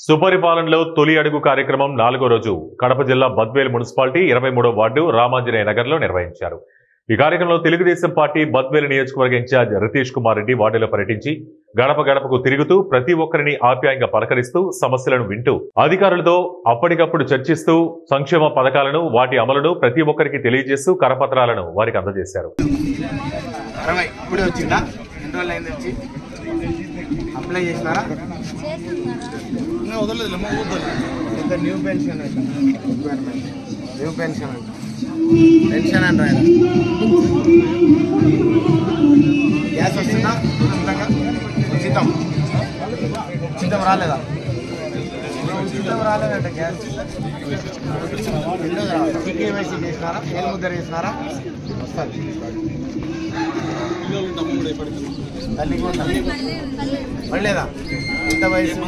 సుపరిపాలనలో తొలి అడుగు కార్యక్రమం 4వ రోజు కడప జిల్లా బద్వేల్ మున్సిపాలిటీ 23వ వార్డు రామాంజనేయ నగర్లో నిర్వహించారు. ఈ కార్యక్రమంలో తెలుగుదేశం పార్టీ బద్వేల్ నియోజకవర్గ ఇన్ఛార్జ్ రితీష్ కుమార్ రెడ్డి వార్డులో పర్యటించి గడప గడపకు తిరుగుతూ ప్రతి ఒక్కరిని ఆప్యాయంగా పలకరిస్తూ సమస్యలను వింటూ అధికారులతో అప్పటికప్పుడు చర్చిస్తూ సంక్షేమ పథకాలను వాటి అమలును ప్రతి ఒక్కరికి తెలియజేస్తూ కరపత్రాలను వారికి అందజేశారు. అప్లై చేసినారా? New pension new pension pension అని రాయరా? గ్యాస్ వస్తుందా? ఉచితం ఉచితం రాలేదా? ఉచితం రాలేదంట గ్యాస్. కేవైసీ చేసినారా? ఏలు ముద్ర చేసినారా? వస్తుంది. తల్లికి పడలేదా? ఎంత వయసు?